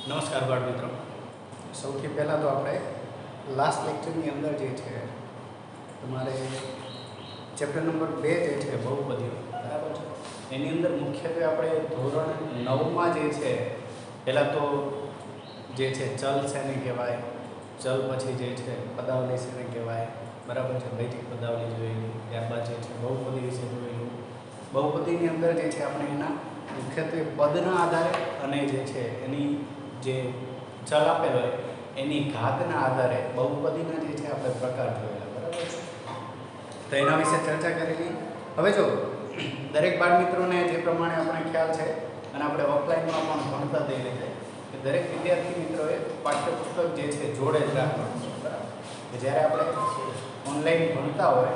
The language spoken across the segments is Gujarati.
નમસ્કાર બાળ મિત્રો, સૌથી પહેલાં તો આપણે લાસ્ટ લેક્ચરની અંદર જે છે તમારે ચેપ્ટર નંબર 2 જે છે બહુપદીઓ, બરાબર છે, એની અંદર મુખ્યત્વે આપણે ધોરણ 9માં જે છે પહેલાં તો જે છે ચલ શેને કહેવાય, ચલ પછી જે છે પદાવલી શેને કહેવાય, બરાબર છે, વૈદિક પદાવલી જોયેલી, ત્યારબાદ જે છે બહુપદી વિશે જોયેલું. બહુપદીની અંદર જે છે આપણે એના મુખ્યત્વે પદના આધારે અને જે છે એની જે ચલ આપેલો હોય એની ઘાતના આધારે બહુપદીના જે છે આપણે પ્રકાર જોયેલા, બરાબર છે. તો એના વિશે ચર્ચા કરેલી. હવે જો દરેક બાળ મિત્રોને જે પ્રમાણે આપણે ખ્યાલ છે અને આપણે ઓફલાઈનમાં પણ ભણતા થઈ રીતે કે દરેક વિદ્યાર્થી મિત્રોએ પાઠ્યપુસ્તક જે છે જોડે જ રાખવાનું છે, બરાબર. કે જ્યારે આપણે ઓનલાઈન ભણતા હોય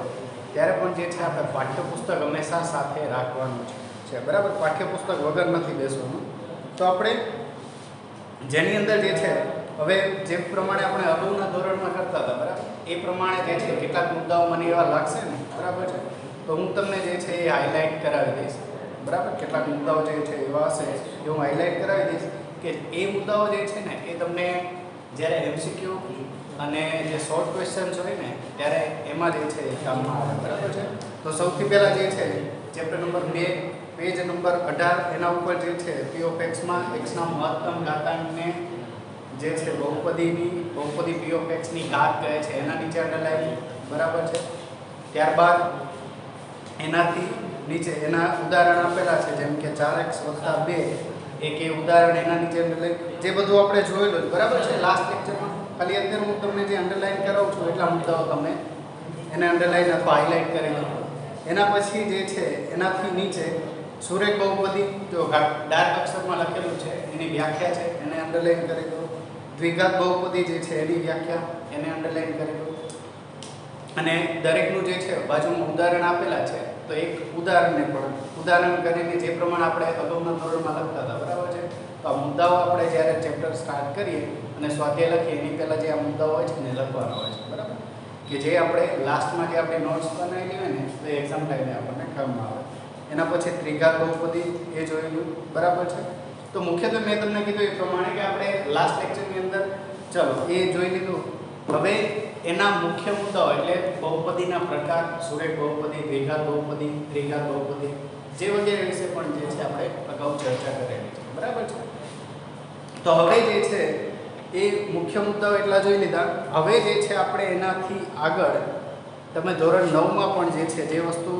ત્યારે પણ જે છે આપણે પાઠ્યપુસ્તક હંમેશા સાથે રાખવાનું છે, બરાબર. પાઠ્યપુસ્તક વગર નથી બેસવાનું. તો આપણે જેની અંદર જે છે હવે જે પ્રમાણે આપણે અગાઉના ધોરણમાં કરતા હતા, બરાબર, એ પ્રમાણે જે છે કેટલાક મુદ્દાઓ મને એવા લાગશે ને, બરાબર છે, તો હું તમને જે છે એ હાઇલાઇટ કરાવી દઈશ, બરાબર. કેટલાક મુદ્દાઓ જે છે એવા હશે એ હું હાઇલાઇટ કરાવી દઈશ કે એ મુદ્દાઓ જે છે ને એ તમને જ્યારે એમસીક્યુ અને જે શોર્ટ ક્વેશ્ચન્સ હોય ને ત્યારે એમાં જે છે એ કામમાં આવે, બરાબર છે. તો સૌથી પહેલાં જે છે ચેપ્ટર નંબર 2 પેજ નંબર 18 એના ઉપર જે છે પી ઓફ એક્સમાં એક્સના મહત્તમ ઘાતાંકને જે છે બહુપદી પી ઓફ એક્સની ઘાત કહે છે એના નીચે અંડરલાઈન, બરાબર છે. ત્યારબાદ એનાથી નીચે એના ઉદાહરણ આપેલા છે, જેમ કે 4x + 2 એક એ ઉદાહરણ એના નીચે અંડરલાઈન, જે બધું આપણે જોયેલું, બરાબર છે લાસ્ટ લેક્ચરમાં. ખાલી અત્યારે હું તમને જે અંડરલાઈન કરાવું છું એટલા મુદ્દાઓ તમે એને અંડરલાઈન અથવા હાઇલાઇટ કરી લો. એના પછી જે છે એનાથી નીચે સુરેખ બહુપદી જો ડાર્ક અક્ષરમાં લખેલું છે એની વ્યાખ્યા છે એને અંડરલાઈન કરી દો. દ્વિઘાત બહુપદી જે છે એની વ્યાખ્યા એને અંડરલાઈન કરી દો. અને દરેકનું જે છે બાજુમાં ઉદાહરણ આપેલા છે તો એક ઉદાહરણને પણ ઉદાહરણ કરીને જે પ્રમાણે આપણે અગાઉના ધોરણમાં લખતા હતા, બરાબર છે. તો આ મુદ્દાઓ આપણે જ્યારે ચેપ્ટર સ્ટાર્ટ કરીએ અને સ્વાધ્યાય લખીએ એની પહેલાં જે આ મુદ્દાઓ હોય છે ને લખવાના હોય છે, બરાબર, કે જે આપણે લાસ્ટમાં જે આપણી નોટ્સ બનાવેલી હોય ને તો એક્ઝામ ટાઈમે આપણને કામમાં આવે. એના પછી ત્રિઘાત બહુપદી એ જોયેલું, બરાબર છે. તો મુખ્યત્વે મેં તમને કીધું એ પ્રમાણે કે આપણે લાસ્ટ લેક્ચરની અંદર ચલો એ જોઈ લીધું. હવે એના મુખ્ય મુદ્દાઓ એટલે બહુપદીના પ્રકાર, સુરેખ બહુપદી, દ્વિઘાત બહુપદી, ત્રિઘાત બહુપદી જે વગેરે વિશે પણ જે છે આપણે અગાઉ ચર્ચા કરેલી છે, બરાબર છે. તો હવે જે છે એ મુખ્ય મુદ્દાઓ એટલા જોઈ લીધા. હવે જે છે આપણે એનાથી આગળ તમે ધોરણ 9માં પણ જે છે જે વસ્તુ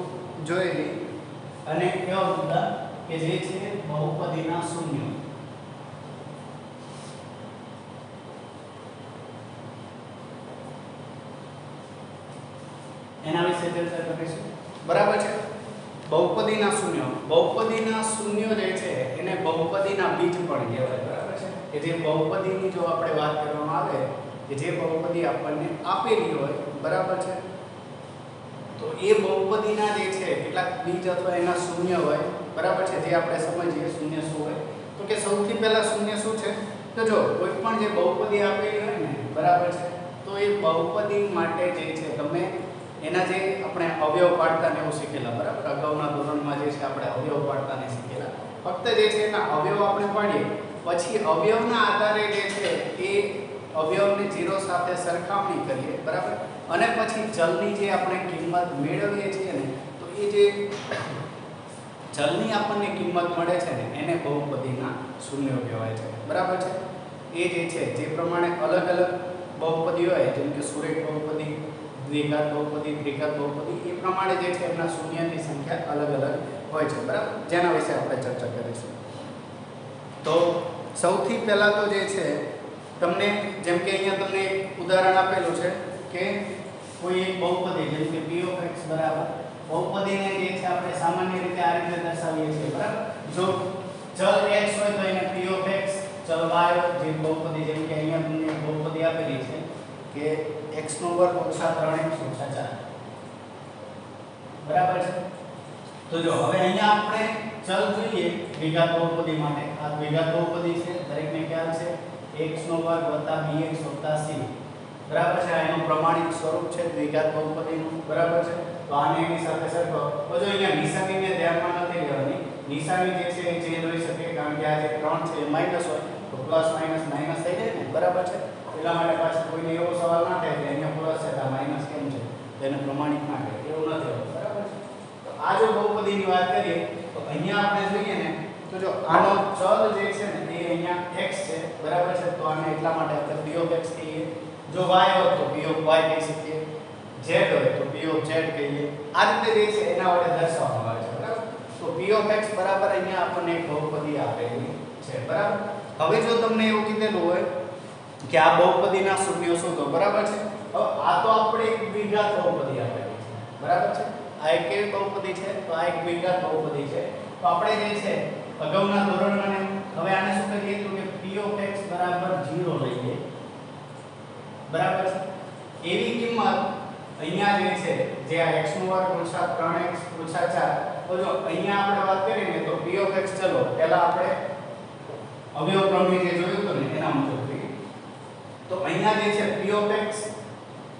જોયેલી અને એવા મુદ્દા કે જે છે બહુપદીના શૂન્યો, એના વિશે ચર્ચા કરીશું, બરાબર છે. બહુપદીના શૂન્યો જે છે એને બહુપદીના બીજ પણ કહેવાય, બરાબર છે. કે જે બહુપદીની જો આપણે વાત કરવામાં આવે કે જે બહુપદી આપણને આપેલી હોય, બરાબર છે, તો એ બહુપદીના જે છે કેટલાક બીજ અથવા એના શૂન્ય હોય, બરાબર છે. જે આપણે સમજીએ શૂન્ય શું હોય તો કે સૌથી પહેલા શૂન્ય શું છે તો જો કોઈ પણ જે બહુપદી આપેલી હોય ને, બરાબર છે, તો એ બહુપદી માટે જે છે તમે એના જે આપણે અવયવ પાડતા ને એવું શીખેલા, બરાબર. અગાઉના ધોરણમાં જે છે આપણે અવયવ પાડતા ને શીખેલા. ફક્ત જે છે એના અવયવ આપણે પાડીએ પછી અવયવના આધારે જે છે એ અવયવને 0 સાથે સરખામણી કરીએ, બરાબર. અને પછી ચલની જે આપણે કિંમત મેળવીએ છીએ ને તો એ જે ચલની આપણને કિંમત મળે છે ને એને બહુપદીના શૂન્યો કહેવાય છે, બરાબર છે. એ જે છે જે પ્રમાણે અલગ અલગ બહુપદી હોય જેમ કે સુરેખ બહુપદી, દ્વિઘાત બહુપદી, ત્રિઘાત બહુપદી, એ પ્રમાણે જે છે એમના શૂન્યની સંખ્યા અલગ અલગ હોય છે, બરાબર. જેના વિશે આપણે ચર્ચા કરીશું. તો સૌથી પહેલાં તો જે છે તમને જેમ કે અહીંયા તમને એક ઉદાહરણ આપેલું છે કે કોઈ એક બહુપદી જેમ કે p of x બરાબર બહુપદીને જે છે આપણે સામાન્ય રીતે આ રીતે દર્શાવીએ છીએ, બરાબર. જો ચલ x હોય તો એને p of x, ચલ y જે બહુપદી જેમ કે અહીંયા તમને એક બહુપદી આપેલી છે કે x² - 3x - 4, બરાબર છે. તો જો હવે અહીંયા આપણે ચલ જોઈએ દ્વિઘાત બહુપદી માટે. આ દ્વિઘાત બહુપદી છે, દરેકને ખ્યાલ છે x² + bx + c, બરાબર છે. આ એનું પ્રમાણિત સ્વરૂપ છે દ્વિઘાત બહુપદીનું, બરાબર છે. તો આને એની સાથે સરખો તો જો અહીંયા નિશાનીને ધ્યાનમાં નથી લેવાની નિશાની જે છે એ ચેન્જ હોઈ શકે, કારણ કે આ જે 3 છે એ માઈનસ હોય તો પ્લસ માઈનસ માઈનસ થઈ જાય ને, બરાબર છે. એટલા માટે પાછું કોઈને એવો સવાલ ના થાય કે અહીંયા પ્લસ છે તો માઈનસ કેમ છે, તેને પ્રમાણિત ના કરે, એવું નથી હોતું, બરાબર છે. તો આ જો બહુપદીની વાત કરીએ તો અહીંયા આપણે જોઈએ ને તો જો આનો ચલ જે છે ને એ અહીંયા x છે, બરાબર છે. તો આને એટલા માટે આપણે p of x કહીએ. જો y હોય તો p of y કહી શકીએ, z હોય તો p of z કહીએ. આ રીતે જે છે એના વડે દર્શાવવામાં આવે છે, બરાબર. તો p of x બરાબર અહીંયા આપણને એક બહુપદી આપેલી છે, બરાબર. હવે જો તમને એવું કીધેલું હોય કે આ બહુપદીના શૂન્યો શોધો, બરાબર છે. હવે આ તો આપણે એક દ્વિઘાત બહુપદી આપેલી છે, બરાબર છે. આ એક કેવી બહુપદી છે? તો આ એક દ્વિઘાત બહુપદી છે. તો આપણે જે છે અગાઉના ધોરણમાં હવે આને શું કરીએ તો કે p of x બરાબર 0 લઈએ, બરાબર છે. એવી કિંમત અહીંયા જે છે જે આ x નો વર્ગ ઓછા 3x ઓછા 4, તો જો અહીંયા આપણે વાત કરીએ ને તો p of x, ચલો પહેલા આપણે અવયવ ક્રમની જે જોયું તો ને એના મુજબ જોઈએ. તો અહીંયા જે છે p of x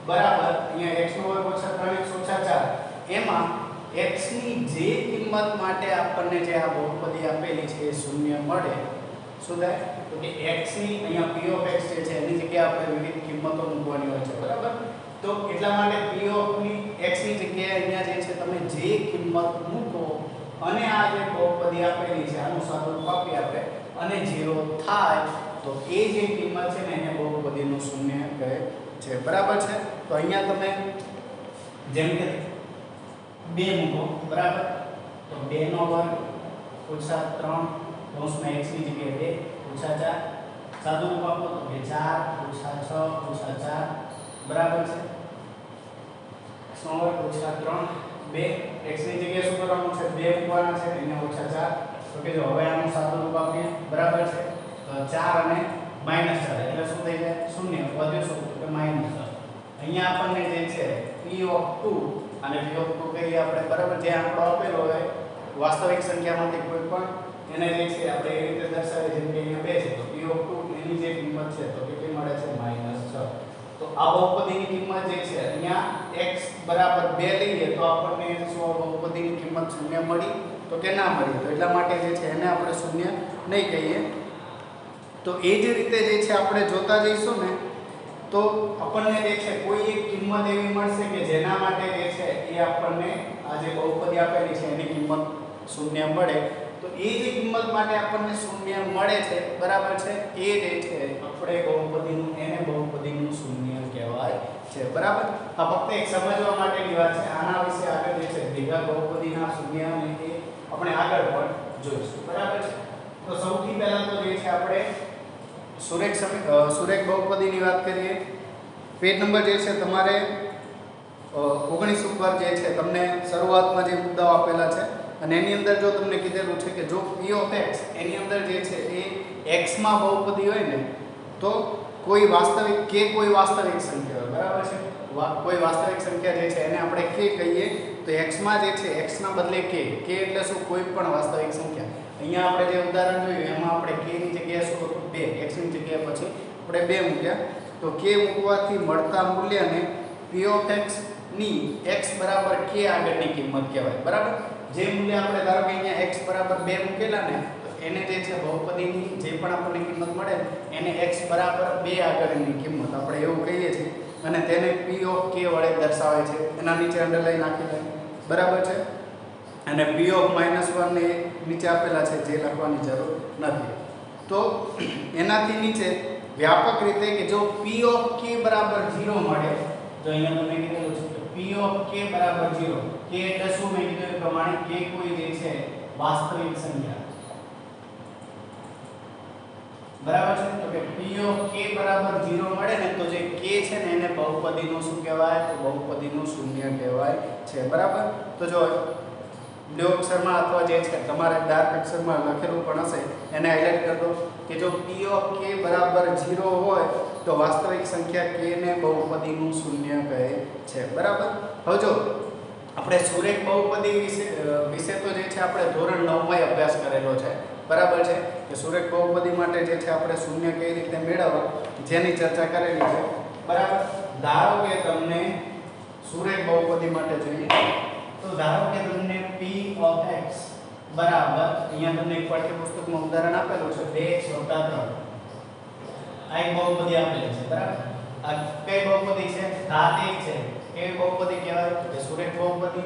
બરાબર અહીંયા x નો વર્ગ ઓછા 3x ઓછા 4, એમાં x ની જે કિંમત માટે આપણને જે આ બહુપદી આપેલી છે એ શૂન્ય મળે, શું થાય તો કે x ની અહીંયા p of x જે છે એની જગ્યાએ આપણે વિવિધ કિંમતો મૂકવાની હોય છે, બરાબર. તો એટલા માટે p of x ની જગ્યાએ અહીંયા જે છે તમે જે કિંમત મૂકો અને આ જે બહુપદી આપેલી છે આનું સ્વરૂપ આપી આપણે અને 0 થાય તો એ જે કિંમત છે ને એને બહુપદીનું શૂન્ય કહે છે, બરાબર છે. તો અહીંયા તમે જેમ કે 2 મૂકો, બરાબર. તો 2 નો વર્ગ ઓછા 3 કૌંસમાં x ની જગ્યાએ 2 ઓછા 4, સાદું રૂપ આપો તો કે 4 ઓછા 6 ઓછા 4, બરાબર છે. x નો વર્ગ ઓછા 3 2, x ની જગ્યાએ શું કરવાનું છે 2 મૂકવાના છે એને ઓછા 4. તો કે જો હવે આનું સાદું રૂપ આપીએ, બરાબર છે. તો 4 અને -4 એટલે શું થઈ જાય શૂન્ય, વધ્યું શું તો કે -10. અહીંયા આપણને જે છે p of 2 અને p of 2 કહીએ આપણે, બરાબર. જે આંકડો આપેલો હોય વાસ્તવિક સંખ્યામાંથી કોઈ પણ એને જે છે આપણે એ રીતે દર્શાવીએ, જેમ કે અહીંયા 2 છે તો p of 2 એની જે કિંમત છે તો કેટલી મળે છે -6. તો આ બહુપદીની કિંમત જે છે અહીંયા x બરાબર 2 લઈએ તો આપણને શું બહુપદીની કિંમત શૂન્ય મળી તો કે ના મળી, તો એટલા માટે જે છે એને આપણે શૂન્ય નહીં કહીએ. તો એ જ રીતે જે છે આપણે જોતા જઈશું ને તો આપણને જે છે કોઈ એક કિંમત એવી મળશે કે જેના માટે જે છે એ આપણને આ જે બહુપદી આપેલી છે એની કિંમત શૂન્ય મળે. તો એ જે કિંમત માટે આપણને શૂન્ય મળે છે, બરાબર છે, એ જે છે આપણે બહુપદીનું એને બહુપદીનું શૂન્ય કહેવાય છે, બરાબર. આ ફક્ત એક સમજવા માટેની વાત છે. આના વિશે આગળ જે છે દ્વિઘાત બહુપદીના શૂન્ય અને એ આપણે આગળ પણ જોઈશું, બરાબર છે. તો સૌથી પહેલા તો જે છે આપણે સુરેખ બહુપદીની વાત કરીએ. પેજ નંબર જે છે તમારે 19 ઉપર જે છે તમને શરૂઆતમાં જે મુદ્દાઓ આપેલા છે અને એની અંદર જો તમને કીધેલું છે કે જો p of x એની અંદર જે છે એ x માં બહુપદી હોય ને તો કોઈ વાસ્તવિક સંખ્યા હોય, બરાબર છે. કોઈ વાસ્તવિક સંખ્યા જે છે એને આપણે k કહીએ તો x માં જે છે x ના બદલે k એટલે શું કોઈ પણ વાસ્તવિક સંખ્યા. અહીંયા આપણે જે ઉદાહરણ જોયું એમાં આપણે k ની જગ્યાએ શું હતું 2, x ની જગ્યાએ પછી આપણે 2 મૂક્યા. તો k મૂકવાથી મળતા મૂલ્યને p of x ની x બરાબર k આગળની કિંમત કહેવાય, બરાબર. જે મૂલ્ય આપણે ધારો કે અહીંયા x બરાબર 2 મૂકેલા ને તો એને જે છે બહુપદીની જે પણ આપણને કિંમત મળે એને x બરાબર 2 આગળની કિંમત આપણે એવું કહીએ છીએ અને તેને p of k વડે દર્શાવે છે. એના નીચે અંડરલાઈન નાખી દે, બરાબર છે. અને p of -1 ને નીચે આપેલા છે જે લખવાની જરૂર નથી. તો એનાથી નીચે વ્યાપક રીતે કે જો p of k બરાબર 0 મળે, તો અહીંયા તમે કીધું છે કે p of k બરાબર 0, k એટલે શું મેં કીધું એ પ્રમાણે k કોઈ જે છે વાસ્તવિક સંખ્યા, બરાબર છે. તો કે p of k બરાબર 0 મળે ને તો જે k છે ને એને બહુપદીનું શું કહેવાય તો બહુપદીનું શૂન્ય કહેવાય છે, બરાબર. તો જો બ્લુ અક્ષરમાં અથવા જે છે તમારે ડાર્ક અક્ષરમાં લખેલું પણ હશે એને હાઇલાઇટ કરી દો કે જો p of k બરાબર 0 હોય તો વાસ્તવિક સંખ્યા k ને બહુપદીનું શૂન્ય કહે છે, બરાબર. હવે જો આપણે સુરેખ બહુપદી વિશે તો જે છે આપણે ધોરણ 9 માં અભ્યાસ કરેલો છે, બરાબર છે. કે સુરેખ બહુપદી માટે જે છે આપણે શૂન્ય કઈ રીતે મેળવવા જેની ચર્ચા કરેલી છે, બરાબર. ધારો કે તમને સુરેખ બહુપદી માટે જોઈએ તો ધારો કે તમને p of x બરાબર અહીંયા તમને એક પાઠ્યપુસ્તકમાં ઉદાહરણ આપેલું છે 2x 3 આ એક બહુપદી આપેલી છે બરાબર આ કઈ બહુપદી છે ઘાત 1 છે કેવી બહુપદી કહેવાય તો કે સુરેખ બહુપદી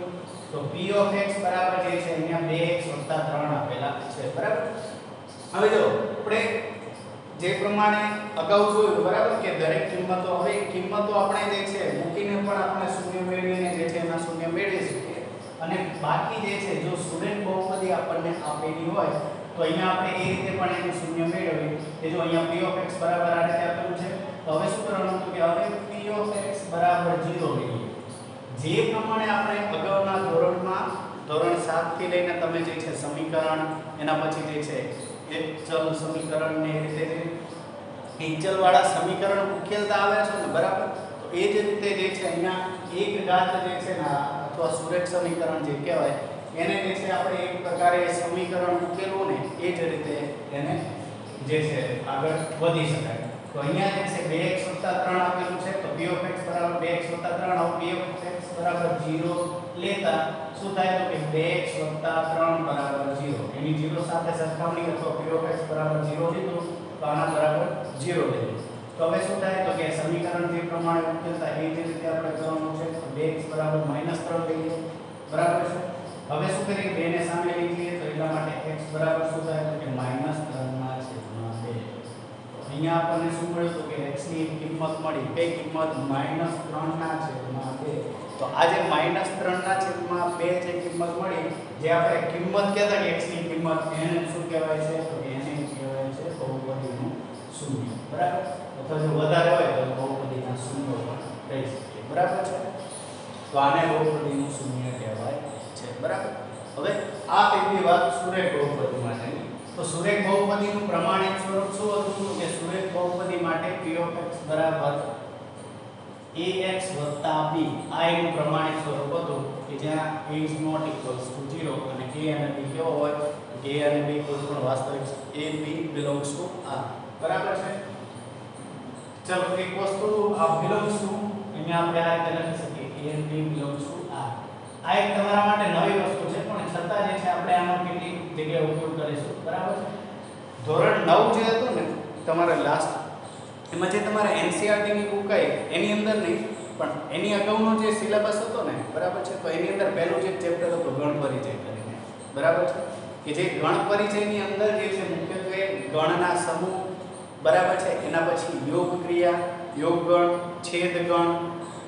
તો p of x બરાબર જે છે અહીંયા 2x 3 આપેલા છે બરાબર હવે જો આપણે જે પ્રમાણે અગાઉ જોયું બરાબર કે દરેક કિંમતો હવે કિંમતો આપણે જે છે મૂકીને પણ આપણે શૂન્ય મેળવીને જે છે એના શૂન્ય મેળવી શકીએ અને બાકી જે છે જો સુરેખ બહુપદી આપણને આપેલી હોય તો અહીંયા આપણે એ રીતે પણ એનું શૂન્ય મેળવીએ કે જો અહીંયા p of x બરાબર આ રીતે આપેલું છે તો હવે શું કરવાનું તો કે હવે p of x બરાબર 0 લઈએ જે પ્રમાણે આપણે અગાઉના ધોરણમાં ધોરણ 7 થી લઈને તમે જે છે સમીકરણ એના પછી જે છે એક ચલ સમીકરણ ને એ રીતે એક ચલ વાળા સમીકરણ ઉકેલતા આવે છે ને બરાબર તો એ જ રીતે જે છે અહીંયા એક ઘાત જે છે ને અથવા સુરેખ સમીકરણ જે કહેવાય એને જે છે આપણે એક પ્રકારે સમીકરણ ઉકેલવું ને એ જ રીતે એને જે છે આગળ વધી શકાય તો અહીંયા જે છે 2x 3 આપેલું છે તો p of x બરાબર 2x 3 આવ p of x બરાબર 0 લેતા શું થાય તો કે 2x 3 બરાબર 0 એની 0 સાથે સરખામણી અથવા p of x બરાબર 0 લીધું તો આના બરાબર 0 લેવું તો હવે શું થાય તો કે સમીકરણ જે પ્રમાણે ઉકેલતા એ જ રીતે આપણે કરવાનું છે તો 2x બરાબર -3 લઈએ બરાબર છે હવે શું કરીએ 2 ને સામે લઈએ તો એટલા માટે x બરાબર શું થાય તો કે -3 ના છેદમાં 2 અહીંયા આપણને શું મળ્યું તો કે x ની કિંમત મળી કઈ કિંમત -3 ના છેદમાં 2 તો આ જે -3 ના છેદમાં 2 જે કિંમત મળી જે આપણે કિંમત કહેતા કે x ની કિંમત એને શું કહેવાય છે તો કે એને કહેવાય છે બહુપદીનું શૂન્ય બરાબર અથવા જો વધારે હોય તો બહુપદીના શૂન્ય પણ કહી શકીએ બરાબર છે તો આને બહુપદીનું શૂન્ય કહેવાય છે બરાબર હવે આ પહેલી વાત સુરેખ બહુપદી માટેની તો સુરેખ બહુપદીનું પ્રમાણિત સ્વરૂપ શું હતું કે સુરેખ બહુપદી માટે p of x બરાબર ax + b આ એનું પ્રમાણિત સ્વરૂપ હતું કે જ્યાં a is not equals to 0 અને a અને b કેવો હોય કે a અને b કોઈ પણ વાસ્તવિક a b belongs to r બરાબર છે ચલો એક વસ્તુ આ belongs to અહીંયા આપણે આ રીતે લખી શકીએ a and b belongs to r આ એક તમારા માટે નવી વસ્તુ છે પણ છતાં જે છે આપણે આનો કેટલી જગ્યાએ ઉપયોગ કરીશું બરાબર છે ધોરણ 9 જે હતું ને તમારે લાસ્ટ એમાં જે તમારે NCERT ની બુક આવી એની અંદર નહીં પણ એની અગાઉનો જે સિલેબસ હતો ને બરાબર છે તો એની અંદર પહેલું જે ચેપ્ટર હતું ગણ પરિચય કરીને બરાબર છે કે જે ગણ પરિચયની અંદર જે છે મુખ્યત્વે ગણના સમૂહ બરાબર છે એના પછી યોગ ક્રિયા યોગ ગણ છેદ ગણ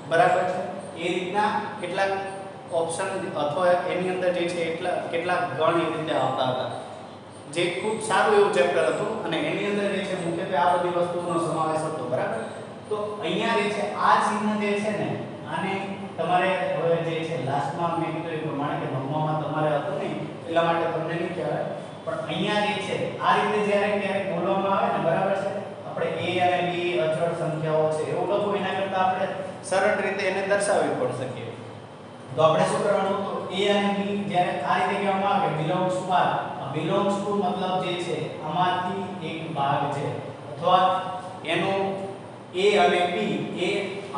બરાબર છે એ રીતના કેટલાક ઓપ્શન અથવા એની અંદર જે છે કેટલાક ગણ એ રીતે આવતા હતા જે ખૂબ સારું એવું ચેપ્ટર હતું અને એની અંદર જે છે મુખ્યત્વે આ બધી વસ્તુઓનો સમાવેશ હતો બરાબર તો અહીંયા જે છે આ ચિહ્ન જે છે ને આને તમારે હવે જે છે લાસ્ટમાં મેં કીધું એ પ્રમાણે કે નવમામાં તમારે હતું નહીં એટલા માટે તમને નહીં કહેવાય પણ અહીંયા જે છે આ રીતે જ્યારે ક્યારેક બોલવામાં આવે ને બરાબર છે આપણે a અને b અચળ સંખ્યાઓ છે એવું લખવું એના કરતાં આપણે સરળ રીતે એને દર્શાવવી પડશે કે તો આપણે શું કરવાનું તો a અને b જ્યારે આ રીતે કહેવામાં આવે belongs to r belongs to મતલબ જે છે આમાંથી એક ભાગ છે અથવા એનો a અને b એ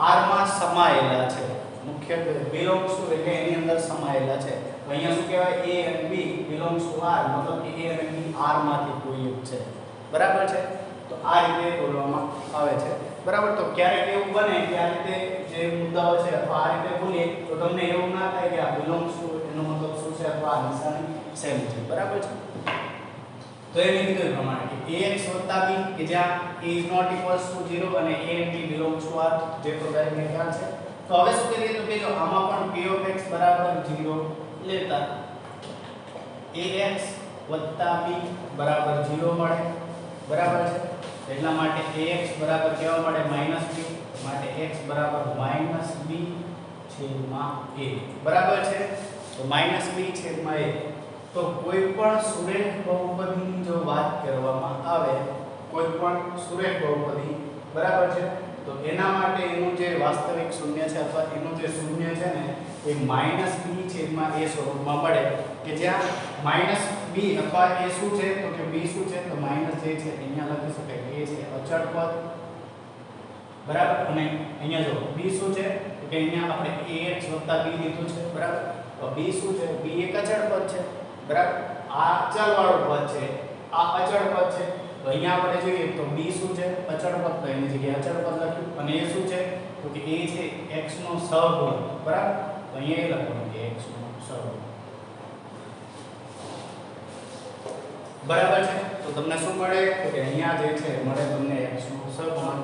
r માં સમાયેલા છે મુખ્યત્વે belongs to એટલે એની અંદર સમાયેલા છે તો અહીંયા શું કહેવાય a અને b belongs to r મતલબ કે a અને b r માંથી કોઈ એક છે બરાબર છે તો આ રીતે બોલવામાં આવે છે બરાબર તો ક્યારેક એવું બને કે આ રીતે જે મુદ્દાઓ છે અથવા આ રીતે બોલીએ તો તમને એવું ના થાય કે આ belongs to એનો મતલબ શું છે અથવા આ નિશાની સેમ છે બરાબર છે તો એ મેં કીધું પ્રમાણે કે ax + b કે જ્યાં a is not equals to 0 અને a and b belongs to r જે પ્રકારે મેં ખ્યાલ છે તો હવે શું કરીએ તો કે જો આમાં પણ p of x બરાબર 0 લેતા ax + b બરાબર 0 મળે બરાબર છે એટલા માટે ax બરાબર કેવા મળે -b માટે x બરાબર -b/a બરાબર છે તો -b/a તો કોઈ પણ સુરેખ બહુપદીની જો વાત કરવામાં આવે કોઈ પણ સુરેખ બહુપદી બરાબર છે તો એના માટે એનું જે વાસ્તવિક શૂન્ય છે અથવા એનું જે શૂન્ય છે ને એ -b/a સ્વરૂપમાં મળે કે જ્યાં -b અથવા a શું છે તો કે b શું છે તો માઈનસ જે છે અહીંયા લખી શકાય a છે અચળ પદ બરાબર અને અહીંયા જો b શું છે તો કે અહીંયા આપણે ax + b લીધું છે બરાબર તો b શું છે b એક અચળ પદ છે બરાબર આ ચલવાળું પદ છે, આ અચળ પદ છે. તો અહીંયા આપણે જોઈએ તો b શું છે? અચળ પદ. તો એની જગ્યાએ અચળ પદ લખ્યું. અને એ શું છે? તો કે એ છે x નો સહગુણક. બરાબર? તો અહીંયા એ લખવાનું કે x નો સહગુણક. બરાબર છે? તો તમને શું મળે? તો કે અહીંયા જે છે મળે તમને x નો સહગુણક.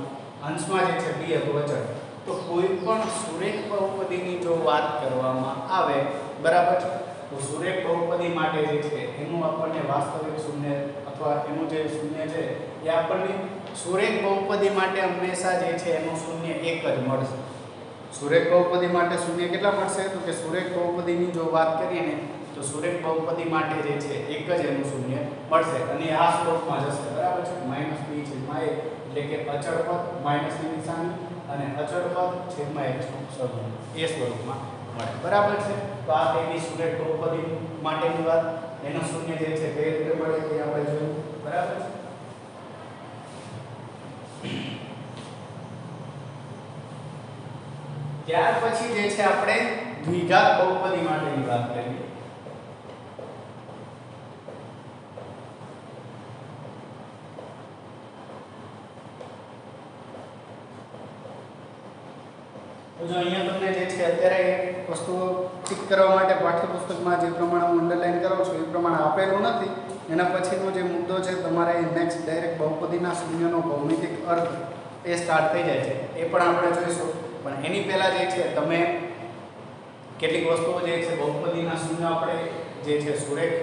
અંશમાં જે છે b હતું અચળ. તો કોઈ પણ સુરેખ બહુપદીની જો વાત કરવામાં આવે, બરાબર છે, તો સુરેખ બહુપદી માટે જે છે એનું આપણને વાસ્તવિક શૂન્ય અથવા એનું જે શૂન્ય છે એ આપણને સુરેખ બહુપદી માટે હંમેશા જે છે એનું શૂન્ય એક જ મળશે. સુરેખ બહુપદી માટે શૂન્ય કેટલા મળશે? તો કે સુરેખ બહુપદીની જો વાત કરીએ ને તો સુરેખ બહુપદી માટે જે છે એક જ એનું શૂન્ય મળશે. અને આ સ્વરૂપમાં જશે. બરાબર છે? -b/a એટલે કે અચળ પદ માઈનસની નિશાની અને અચળ પદ છેદમાં x નો સહગુણક એ સ્વરૂપમાં મળે. બરાબર છે? તો આ તેની સુરેખ બહુપદી માટેની વાત. એનો શૂન્ય જે છે કઈ રીતે મળે તે આપણે જોયું. બરાબર છે? ત્યાર પછી જે છે આપણે દ્વિઘાત બહુપદી માટેની વાત કરીએ. તો જો અહીંયા તમને જે છે અત્યારે વસ્તુઓ ઠીક કરવા માટે પાઠ્યપુસ્તકમાં જે પ્રમાણે હું અંડરલાઈન કરું છું એ પ્રમાણે આપેલું નથી. એના પછીનો જે મુદ્દો છે તમારે નેક્સ્ટ ડાયરેક્ટ બહુપદીના શૂન્યનો ભૌમિતિક અર્થ એ સ્ટાર્ટ થઈ જાય છે. એ પણ આપણે જોઈશું. પણ એની પહેલા જે છે તમે કેટલીક વસ્તુઓ જે છે બહુપદીના શૂન્ય આપણે જે છે સુરેખ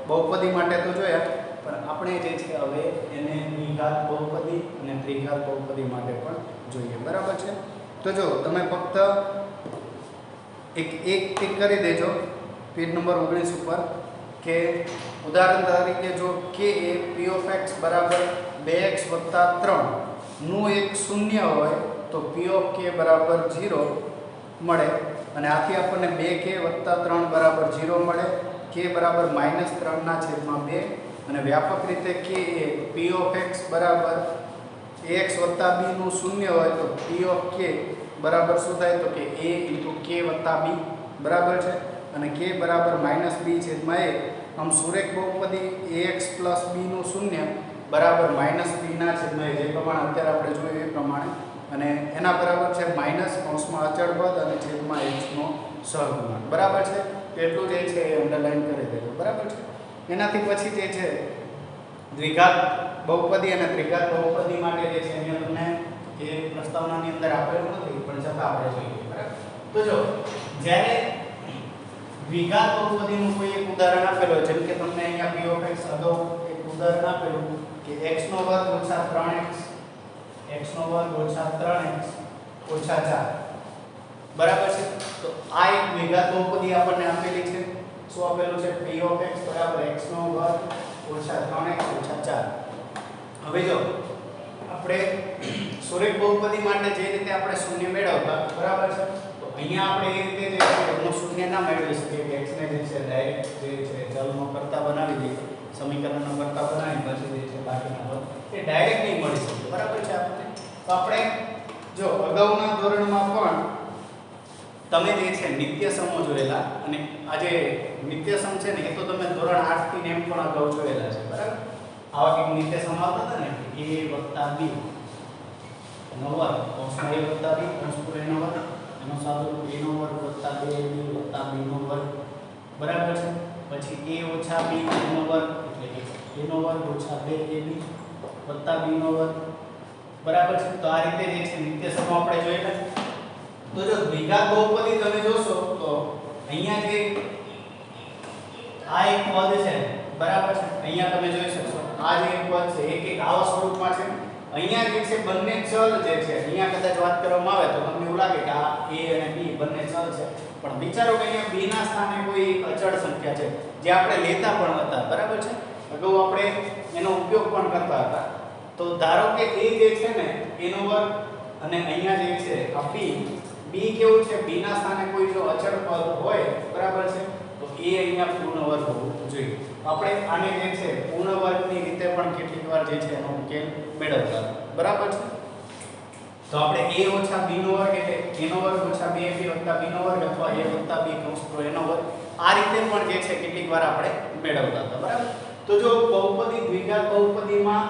બહુપદી માટે તો જોયા, પણ આપણે જે છે હવે એને દ્વિઘાત બહુપદી અને ત્રિઘાત બહુપદી માટે પણ જોઈએ. બરાબર છે? તો જો તમે ફક્ત એક કરી દેજો પેજ નંબર 19 ઉપર કે ઉદાહરણ તરીકે જો k એ p (x) બરાબર 2x + 3 નું એક શૂન્ય હોય તો p બરાબર 0 મળે. અને આથી આપણને 2k + 3 બરાબર 0 મળે. k બરાબર -3/2. અને વ્યાપક રીતે k એ p બરાબર ax + b નું શૂન્ય હોય તો p બરાબર શું થાય? તો કે a × k + b. બરાબર છે? અને k બરાબર -b/a. આમ સુરેખ બહુપદી ax + b નું શૂન્ય બરાબર -b/a જે પ્રમાણે અત્યારે આપણે જોયું એ પ્રમાણે. અને એના બરાબર છે માઈનસ કૌંસમાં અચળ પદ અને છેદમાં x નો સહગુણક. બરાબર છે? એટલું જે છે એ અંડરલાઈન કરી દેજો. બરાબર છે? એનાથી પછી જે છે દ્વિઘાત બહુપદી અને ત્રિઘાત બહુપદી માટે જે છે અહીંયા તમને એ પ્રસ્તાવનાની અંદર આપેલું નથી, પણ છતાં આપણે જોઈએ. બરાબર? તો જો જ્યારે દ્વિઘાત બહુપદીનું કોઈ એક ઉદાહરણ આપેલું, જેમ કે તમને અહીંયા p અગાઉ એક ઉદાહરણ આપેલું કે x2 - 3x x2 - 3x - 4. બરાબર છે? તો આ એક દ્વિઘાત બહુપદી આપણને આપેલી છે. શું આપેલું છે? p બરાબર x2 - 3x - 4. હવે જો આપણે સુરેખ બહુપદી માટે જે રીતે આપણે શૂન્ય મેળવતા, બરાબર છે, તો અહીંયા આપણે એ રીતે જે છે એનું શૂન્ય ના મેળવી શકીએ કે x ને જે છે ડાયરેક્ટ જે છે ચલનો કર્તા બનાવી દઈએ, સમીકરણનો કર્તા બનાવી પછી જે છે બાકીના પદ એ ડાયરેક્ટ નહીં મળી શકે. બરાબર છે આપણને? તો આપણે જો અગાઉના ધોરણમાં પણ તમે જે છે નિત્યસમો જોયેલા, અને આ જે નિત્યસમ છે ને એ તો તમે ધોરણ 8 થી એમ પણ અગાઉ જોયેલા છે. બરાબર? આવા કંઈક નિત્યસમ આવતા હતા ને a + b નો વર્ગ કૌંસમાં a + b કૌંસ પૂરો એનો વર્ગ એનો સાદું a નો વર્ગ + 2ab + b નો વર્ગ. બરાબર છે? પછી a - b નો વર્ગ એટલે કે a નો વર્ગ - 2ab + b નો વર્ગ. બરાબર છે? તો આ રીતે જે છે નિત્યસમો આપણે જોયેલા. તો જો દ્વિઘાત બહુપદી તમે જોશો તો અહીંયા જે આ એક પદ છે, બરાબર છે, અહીંયા તમે જોઈ શકશો આ જે એક પદ છે એક આવા સ્વરૂપમાં છે. અહીંયા જે છે બંને ચલ જે છે, અહીંયા કદાચ વાત કરવામાં આવે તો તમને એવું લાગે કે આ a અને b બંને ચલ છે, પણ વિચારો કે અહીંયા b ના સ્થાને કોઈ અચળ સંખ્યા છે જે આપણે લેતા પણ હતા. બરાબર છે? અગાઉ આપણે એનો ઉપયોગ પણ કરતા હતા. તો ધારો કે a જે છે ને એનો વર્ગ અને અહીંયા જે છે આ b કેવું છે? b ના સ્થાને કોઈ જો અચળ પદ હોય, બરાબર છે, તો a અહીંયા પૂર્ણ વર્ગ હોવું જોઈએ. આપણે આને જે છે પૂર્ણ વર્ગની રીતે પણ કેટલીક વાર જે છે એનો ઉકેલ મેળવતા. બરાબર છે? તો આપણે a - b નો વર્ગ એટલે a નો વર્ગ - 2ab + b નો વર્ગ અથવા a + b કૌંસ પૂરો એનો વર્ગ આ રીતે પણ જે છે કેટલીક વાર આપણે મેળવતા હતા, બરાબર. તો જો બહુપદી દ્વિઘાત બહુપદીમાં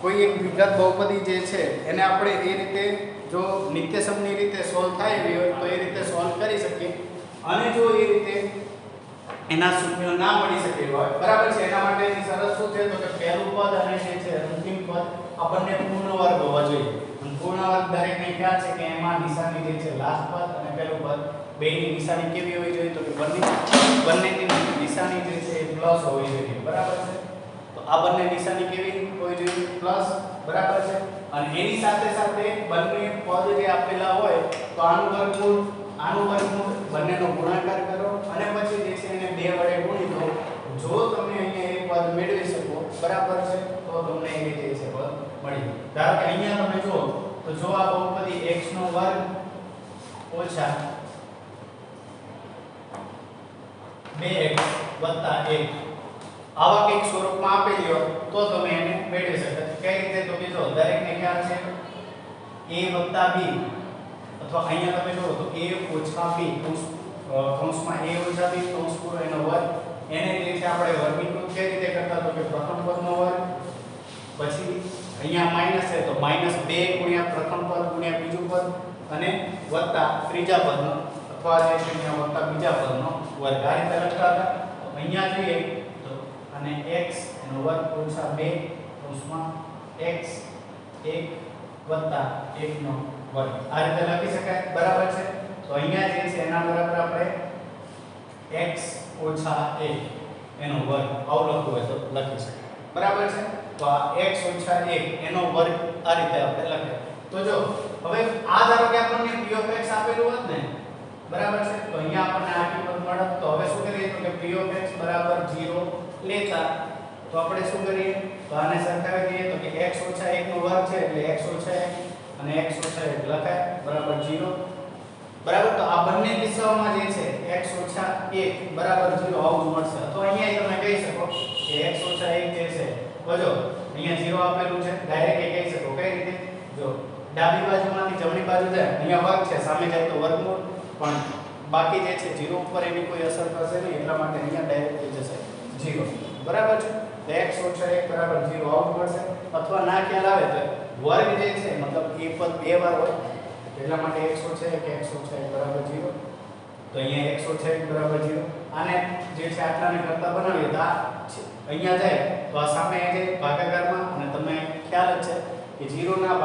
કોઈ એક દ્વિઘાત બહુપદી જે છે એને આપણે એ રીતે જો નિત્યસમની રીતે સોલ્વ થાય એવી હોય તો એ રીતે સોલ્વ કરી શકીએ, અને જો એ રીતે એના શૂન્ય ના મળી શકે હોય, બરાબર છે. એના માટેની શરત શું છે? તો કે પહેલું પદ અને જે છે અંતિમ પદ આ બંને પૂર્ણ વર્ગ હોવા જોઈએ. અને પૂર્ણ વર્ગ દરેકને ખ્યાલ છે કે એમાં નિશાની જે છે લાસ્ટ પદ અને પહેલું પદ બેની નિશાની કેવી હોવી જોઈએ? તો કે બંનેની નિશાની જે છે એ પ્લસ હોવી જોઈએ, બરાબર છે. તો આ બંને નિશાની કેવી હોવી જોઈએ? પ્લસ, બરાબર છે. અને એની સાથે સાથે બંને પદ જે આપેલા હોય તો આનું વર્ગમૂળ બંનેનો ગુણાકાર કરો અને પછી જે છે એને 2 વડે ગુણી દો. જો તમે અહીંયા એક પદ મેળવી શકો, બરાબર છે, તો તમને એ રીતે છે પદ મળી જાય. ધારો કે અહીંયા તમે જુઓ તો જો આ બહુપદી x નો વર્ગ ઓછા 2x વત્તા 1 આવા કંઈક સ્વરૂપમાં આપેલી હોય તો તમે એને મેળવી શકો. કઈ રીતે? તો કે જો દરેકને ખ્યાલ છે a વત્તા b, અથવા અહીંયા તમે જુઓ તો a ઓછા b કૌંસમાં a ઓછા b કૌંસ પૂરો એનો વર્ગ, એને જે છે આપણે વર્ગીકૃત કેવી રીતે કરતા? તો કે પ્રથમ પદનો વર્ગ, પછી અહીંયા માઈનસ છે તો -2 ગુણ્યા પ્રથમ પદ ગુણ્યા બીજું પદ અને વત્તા ત્રીજા પદનો, અથવા જે છે અહીંયા વત્તા બીજા પદનો વર્ગ. આ રીતે લખતા હતા. તો અહીંયા જોઈએ તો અને x એનો વર્ગ ઓછા 2 કૌંસમાં x 1 વત્તા 1 નો વર્ગ. આ રીતે લખી શકાય, બરાબર છે. તો અહીંયા જે છે એના બરાબર આપણે x ઓછા 1 એનો વર્ગ આવું લખવું હોય તો લખી શકાય, બરાબર છે. તો આ x ઓછા 1 એનો વર્ગ આ રીતે આપણે લખીએ. તો જો હવે આ ધારો કે આપણને p of x આપેલું હોત ને, બરાબર છે, તો અહીંયા આપણને આ કિંમત મળત. તો હવે શું કરીએ? તો કે p of x બરાબર 0 લેતા તો આપણે શું કરીએ? તો આને સરખાવી દઈએ તો કે x ઓછા 1 નો વર્ગ છે એટલે x ઓછા 1 અને x ઓછા 1 લખાય બરાબર 0, બરાબર. તો આ બંને કિસ્સાઓમાં જે છે x ઓછા 1 બરાબર 0 આવું જ મળશે. તો અહીંયા તમે કહી શકો કે x ઓછા 1 જે છે, તો જો અહીંયા 0 આપેલું છે, ડાયરેક્ટ એ કહી શકો. કઈ રીતે? જો ડાબી બાજુમાંથી જમણી બાજુ જાય, અહીંયા વર્ગ છે, સામે જાય તો વર્ગમૂળ, પણ બાકી જે છે 0 ઉપર એની કોઈ અસર થશે નહીં, એટલા માટે અહીંયા ડાયરેક્ટ થઈ જશે 0, બરાબર છે. તો x ઓછા 1 બરાબર 0 આવું મળશે. અથવા ના ખ્યાલ આવે તો વર્ગ જે છે મતલબ એ પદ બે વાર હોય એટલા માટે x ઓછા 1 x ઓછા 1 બરાબર 0. તો અહીંયા x ઓછા 1 બરાબર 0. આને જે છે આટલાને કરતા બનાવીએ તો આ અહીંયા જાય તો આ સામે જે ભાગાકારમાં, અને તમને ખ્યાલ જ છે કે 0 ના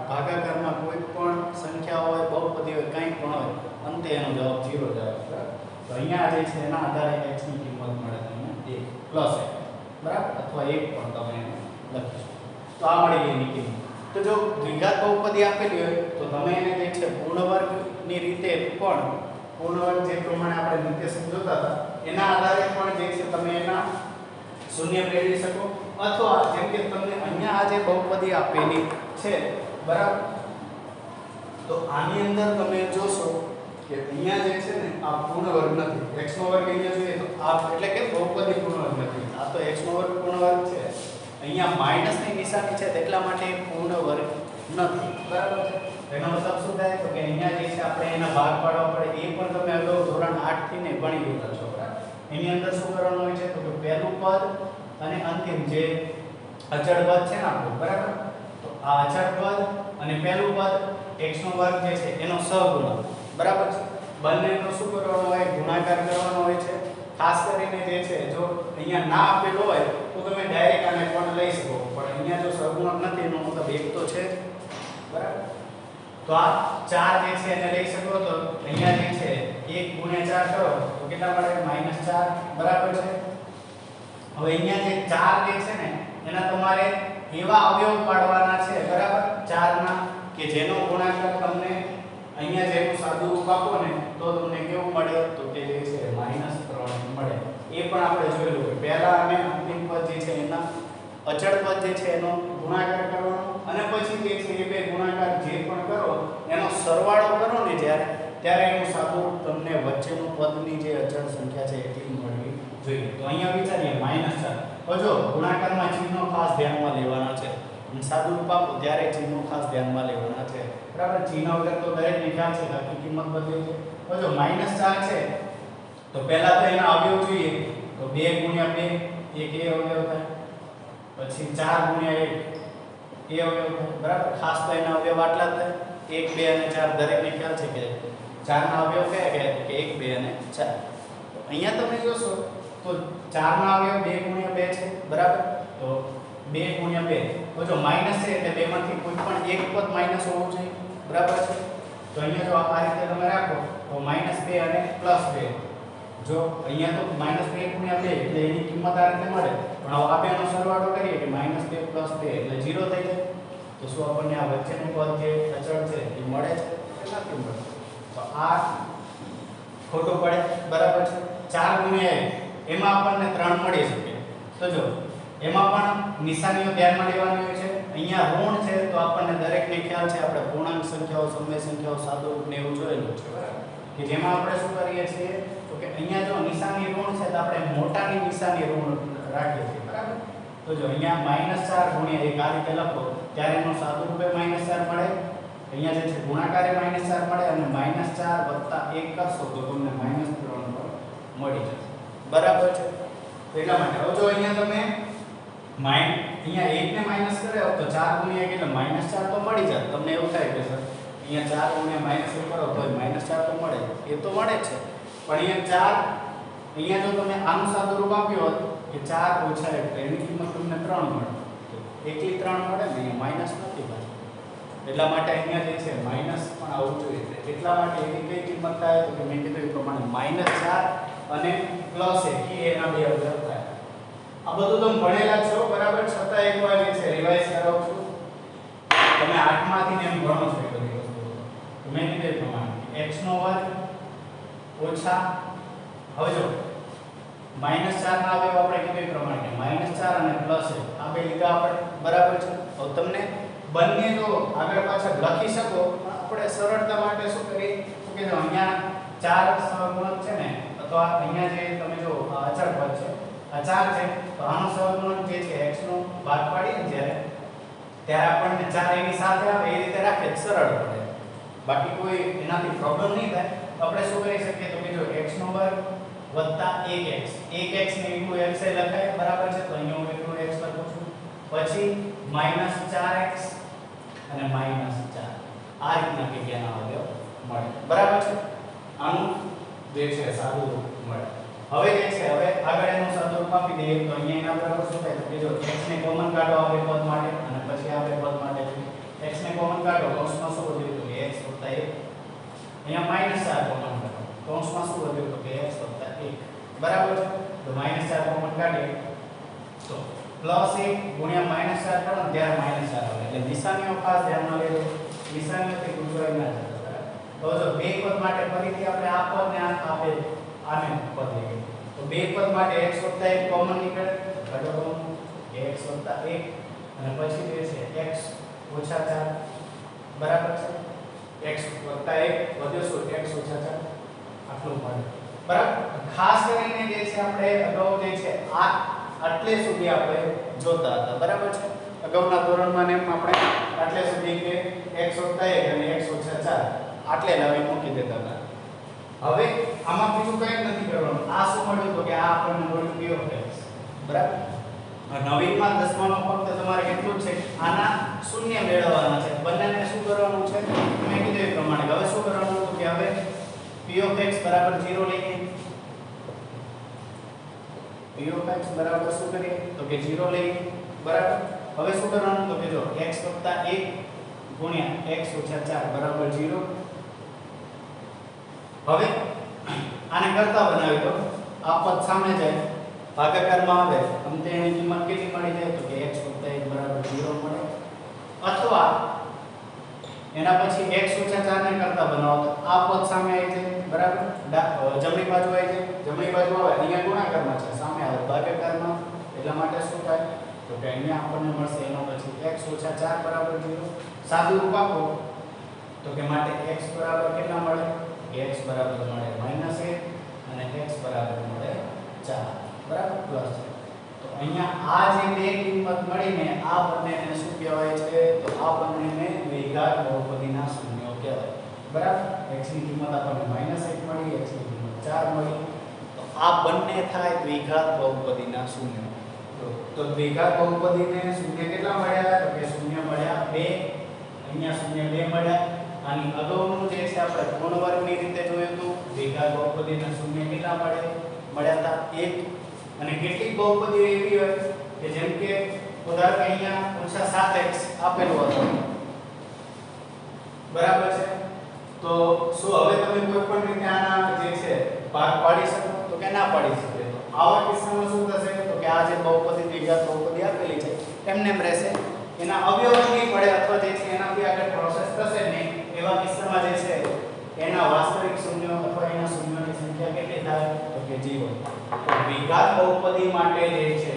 ભાગાકારમાં કોઈ પણ સંખ્યા હોય, બહુપદી હોય, કંઈ પણ હોય, અંતે એનો જવાબ 0 જ આવે, બરાબર. તો અહીંયા જે છે એના આધારે x ની કિંમત મળે તમને 1 પ્લસ 1, બરાબર, અથવા 1 પણ તમે લખી શકો. તો આ મળી ગઈ એની કિંમત. તો જો દ્વિઘાત બહુપદી આપેલી હોય તો તમે એને જે છે પૂર્ણ વર્ગની રીતે પણ, પૂર્ણ વર્ગ જે પ્રમાણે આપણે નિત્યસમ જોતા હતા એના આધારે પણ જે છે તમે એના શૂન્ય મેળવી શકો. અથવા જેમ કે તમને અહીંયા આ જે બહુપદી આપેલી છે, બરાબર, તો આની અંદર તમે જોશો કે અહીંયા જે છે ને આ પૂર્ણ વર્ગ નથી. x નો વર્ગ અહીંયા જોઈએ તો આ એટલે કે બહુપદી પૂર્ણ વર્ગ નથી. આ તો x નો વર્ગ પૂર્ણ વર્ગ છે, અહીંયા માઈનસની નિશાની છે એટલા માટે પૂર્ણ વર્ગ નથી, બરાબર છે. એનો મતલબ શું થાય? તો કે અહીંયા જે છે આપણે એના ભાગ પાડવા પડે. એ પણ તમે અગાઉ ધોરણ 8 થી ને ભણી લીધા છો, બરાબર. એની અંદર શું કરવાનું હોય છે? તો કે પહેલું પદ અને અંતિમ જે અચળ પદ છે ને આપણું, બરાબર, તો આ અચળ પદ અને પહેલું પદ x નો વર્ગ જે છે એનો સહગુણક, બરાબર છે. બંનેનો શું કરવાનો હોય? ગુણાકાર કરવાનો હોય છે. ખાસ કરીને જે છે જો અહીંયા ના આપેલો હોય તો તમે ડાયરેક્ટ આને પણ લઈ શકો, પણ અહીંયા જો સહગુણક નથી એનો મતલબ એક તો છે, બરાબર. તો આ 4 જે છે એને લઈ શકો. તો અહીંયા જે છે 1 ગુણ્યા 4 કરો તો કેટલા મળે? -4, બરાબર છે. હવે અહીંયા જે 4 જે છે ને એના તમારે એવા અવયવ પાડવાના છે, બરાબર, 4 ના કે જેનો ગુણાકાર તમને અહીંયા જેનું સાદું રૂપ આપો ને તો તમને કેવું મળે? તો તે જે છે -3 મળે. એ પણ આપણે જોયેલું કે પહેલા અમે અંતિમ પદ જે છે એના અચળ પદ જે છે એનો ગુણાકાર કરવાનો, અને પછી જે છે એ બે ગુણાકાર જે પણ કરો એનો સરવાળો કરો ને ત્યારે એનું સાદું રૂપ તમને વચ્ચેનું પદની જે અચળ સંખ્યા છે એટલી મળવી જોઈએ. તો અહીંયા વિચારીએ -4. તો જો ગુણાકારમાં ચિહ્નો ખાસ ધ્યાનમાં લેવાના છે. સાદું રૂપ આપો ત્યારે ચિહ્નો ખાસ ધ્યાનમાં લેવાના છે, બરાબર. ચિહ્ન વગર તો દરેકને ખ્યાલ છે કે આખી કિંમત બદલે છે. તો જો -4 છે તો પહેલા તો એના અવયવ જોઈએ તો 2 ગુણ્યા 2 એક એ અવયવ થાય, પછી 4 ગુણ્યા 1 એ અવયવ થાય, બરાબર. ખાસ તો એના અવયવ આટલા જ થાય, 1 2 અને 4. દરેકને ખ્યાલ છે કે 4 ના અવયવ કયા કયા કે 1 2 અને 4. તો અહીંયા તમે જોશો તો 4 ના અવયવ 2 ગુણ્યા 2 છે, બરાબર. તો 2 ગુણ્યા 2 તો જો માઈનસ છે એટલે બેમાંથી કોઈ પણ એક પદ માઈનસ હોવું જોઈએ, બરાબર છે. તો અહીંયા જો આ રીતે તમે રાખો તો -2 અને +2. જો અહીંયા તો -2 ગુણ્યા 2 એટલે એની કિંમત આ રીતે મળે, પણ હવે આ બેનો સરવાળો કરીએ કે -2 + 2 એટલે 0 થઈ જાય. તો શું આપણને આ વચ્ચેનું પદ જે અચળ છે એ મળે છે કે નથી મળતું? તો આ ખોટું પડે, બરાબર છે. 4 ગુણ્યા 1 એમાં આપણને 3 મળી શકે. તો જો એમાં પણ નિશાનીઓ ધ્યાનમાં લેવાની હોય છે. અહીંયા ઋણ છે તો આપણને દરેકને ખ્યાલ છે આપણે પૂર્ણાંક સંખ્યાઓ, સમય સંખ્યાઓ, સાદુરૂપ ને એવું જોયેલું છે, બરાબર. કે જેમાં આપણે શું કરીએ છીએ તો કે અહીંયા જો નિશાની ઋણ છે તો આપણે મોટાની નિશાની ઋણ રાખીએ છીએ, બરાબર. તો જો અહીંયા -4 ગુણ્યા 1 આ રીતે લખો ત્યારે એનો સાદુરૂપે -4 મળે, અહીંયા જે છે ગુણાકારે -4 મળે, અને -4 + 1 કરશો તો તમને -3 મળી જશે, બરાબર છે. તો એટલા માટે હવે જો અહીંયા તમે અહીંયા 1 ને માઈનસ કરે તો 4 ગુણ્યા એટલે -4 તો મળી જાય. તમને એવું થાય કે સર અહીંયા 4 ગુણ્યા -1 કરો તો -4 તો મળે, એ તો મળે જ છે. પણ અહીંયા 4 અહીંયા જો તમે આનું સાદુરૂપ આપ્યો હોત કે 4 - 1 એની કિંમત તમને 3 મળે, તો એકલી 3 મળે ને, અહીંયા માઈનસ નથી ભાઈ. એટલા માટે અહીંયા જે છે માઈનસ પણ આવવું જોઈએ. એટલા માટે એની કઈ કિંમત થાય તો મેં કીધું એ પ્રમાણે -4 અને +1 એના બે અવયવ થાય. આ બધું તમે ભણેલા છો, બરાબર. છતાં એકવાર જે છે રિવાઇઝ કરાવું છું. તમે 8 માંથી ને એમ ભણો છો એ બધી વસ્તુઓ. તો મેં કીધું એ પ્રમાણે x2 ઓછા, હવે જો -4 ના અવયવ આપણે કીધું એ પ્રમાણે -4 અને +1 આ બે લીધા આપણે, બરાબર છે. હવે તમને બંને તો આગળ પાછળ લખી શકો, આપણે સરળતા માટે શું કરીએ કે જો અહીંયા 4 સહગુણક છે ને, અથવા અહીંયા જે તમે જો અચળ પદ છે આ 4 છે, તો આનો સહગુણક જે છે x નો બાદ પાડીએ ને ત્યારે આપણને 4 એની સાથે આવે એ રીતે રાખે જ સરળ પડે. બાકી કોઈ એનાથી પ્રોબ્લેમ નહીં થાય. તો આપણે શું કરી શકીએ તો કે જો x નો વર્ગ વત્તા 1x, 1x ને * x લખાય, બરાબર છે. તો અહીંયા હું * x લખું છું, પછી -4x અને -4 આ રીતના કે કેના અવયવ મળે, બરાબર છે. આનું જે છે સાદું રૂપ મળે. હવે જે છે હવે આગળ એનું સાદું રૂપ આપી દઈએ તો અહીંયા એના બરાબર શું થાય તો કે જો x ને કોમન કાઢો આ બે પદ માટે અને પછી આ બે પદ માટે x ને કોમન કાઢો કૌંસમાં શું વધ્યું તો કે x + 1, અહીંયા -4 કોમન કાઢો કૌંસમાં શું વધ્યું તો કે x + 1, બરાબર છે. તો -4 કોમન કાઢીએ તો +1 ગુણ્યા -4 કરો ને ત્યારે -4 આવે. એટલે નિશાનીઓ ખાસ ધ્યાનમાં લેજો, નિશાનીઓથી ગુજવાઈ ના જતા. તો જો બે પદ માટે ફરીથી આપણે આ પદ ને આને પદ લઈએ તો બે પદ માટે x + 1 કોમન નીકળે, કાઢો કોમન x + 1 અને પછી જે છે x - 4, બરાબર છે. x + 1 વધ્યો શું x - 4 આટલું મળે, બરાબર. ખાસ કરીને જે છે આપણે અગાઉ જે છે આ આટલે સુધી આપણે જોતા હતા, બરાબર છે. અગાઉના ધોરણમાં ને આપણે આટલે સુધી કે x + 1 અને x - 4 આટલે લાવી મૂકી દેતા હતા. હવે આમાં બીજું કંઈ નથી કરવાનું. આ શું મળ્યું તો કે આ આપણને મળ્યું p(x), બરાબર. નવીનમાં 10મામાં ફક્ત તમારે એટલું જ છે આના શૂન્ય મેળવવાના છે. બંનેને શું કરવાનું છે મેં કીધું એ પ્રમાણે. હવે શું કરવાનું તો કે હવે p(x) = 0 લઈએ. p(x) બરાબર શું કરીએ તો કે 0 લઈએ, બરાબર. હવે શું કરવાનું તો કે જો x + 1 ગુણ્યા x - 4 = 0. હવે આને કરતા બનાવી દો, આ પદ સામે જાય ભાગાકારમાં આવે અંતે એની કિંમત કેટલી મળી જાય તો કે x + 1 = 0 મળે. અથવા એના પછી x - 4 ને કરતા બનાવો તો આ પદ સામે આવી જાય, બરાબર. જમણી બાજુ આવી જાય, જમણી બાજુ આવે અહીંયા ગુણાકારમાં છે, સામે આવે ભાગાકારમાં. એટલા માટે શું થાય તો કે અહીંયા આપણને મળશે એનો પછી x - 4 = 0. સાદું રૂપ આપો તો કે માટે x બરાબર કેટલા મળે x બરાબર મળે -1 અને x બરાબર મળે 4, બરાબર પ્લસ. તો અહીંયા આ જે બે કિંમત મળીને આ બંનેને શું કહેવાય છે તો આ બંનેને દ્વિઘાત બહુપદીના શૂન્યો કહેવાય, બરાબર. x ની કિંમત આપણને -1 મળી, x ની કિંમત 4 મળી. તો આ બંને થાય દ્વિઘાત બહુપદીના શૂન્ય. તો દ્વિઘાત બહુપદીને શૂન્ય કેટલા મળ્યા? તો કે શૂન્ય મળ્યા 2. અહીંયા શૂન્ય 2 મળ્યા. આની અગાઉનું જે છે આપણે પૂર્ણ વર્ગની રીતે જોયું હતું, દ્વિઘાત બહુપદીના શૂન્ય કેટલા મળ્યા હતા? 1. અને કેટલીક બહુપદીઓ એવી હોય કે જેમ કે ઉદાહરણ અહીંયા -7x આપેલું હતું, બરાબર છે? તો શું હવે તમે કોઈ પણ રીતે આના જે છે ભાગ પાડી શકો? તો કે ના પાડી શકે. તો આવા કિસ્સામાં શું થશે? તો કે આ જે બહુપદી દ્વિઘાત બહુપદી આપેલી છે એમને એમ રહેશે, એના અવયવ નહીં પડે અથવા જે છે એનાથી આગળ પ્રોસેસ થશે નહીં. એવા કિસ્સામાં જે છે એના વાસ્તવિક શૂન્યો અથવા એના શૂન્યોની સંખ્યા કેટલી થાય? તો કે 0. તો દ્વિઘાત બહુપદી માટે જે છે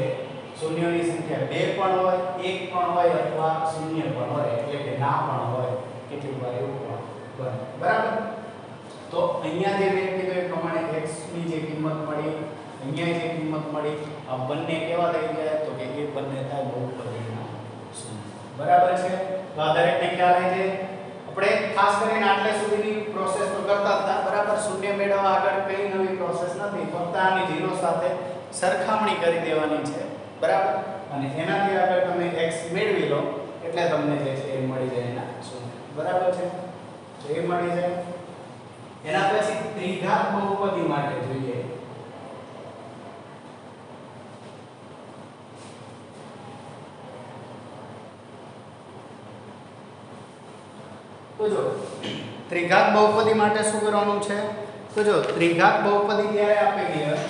શૂન્યોની સંખ્યા 2 પણ હોય, 1 પણ હોય અથવા 0 પણ હોય, એટલે કે ના પણ હોય. કેટલી વાર એવું પણ બને, બરાબર? તો અહીંયા જે મેં કીધું એ પ્રમાણે x ની જે કિંમત મળી, અહીંયા જે કિંમત મળી, આ બંને કેવા થઈ ગયા? તો કે એ બંને થાય બહુપદીના શૂન્ય, બરાબર છે? તો આ દરેકને ખ્યાલ આવી છે. આપણે ખાસ કરીને આટલે સુધીની પ્રોસેસ તો કરતા હતા, બરાબર? શૂન્ય મેળવવા આગળ કઈ નવી પ્રોસેસ નથી, ફક્ત આની 0 સાથે સરખામણી કરી દેવાની છે, બરાબર? અને એનાથી આગળ તમે x મેળવી લો એટલે તમને જે છે એ મળી જાય એના શૂન્ય, બરાબર છે? તો એ મળી જાય. એના પછી ત્રિઘાત બહુપદી માટે જોઈએ. તો જો ત્રિઘાત બહુપદી માટે શું કરવાનું છે? તો જો ત્રિઘાત બહુપદી જ્યારે આપેલી હોય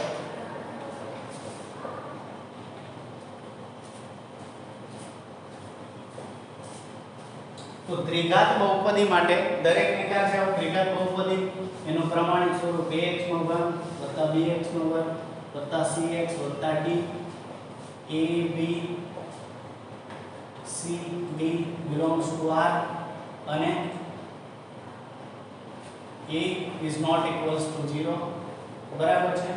તો ત્રિઘાત બહુપદી માટે દરેકને ખ્યાલ છે ત્રિઘાત બહુપદી એનું પ્રમાણિત સ્વરૂપ ax2 + bx2 + cx + d a b c d belongs to R અને a is not equals to 0, બરાબર છે?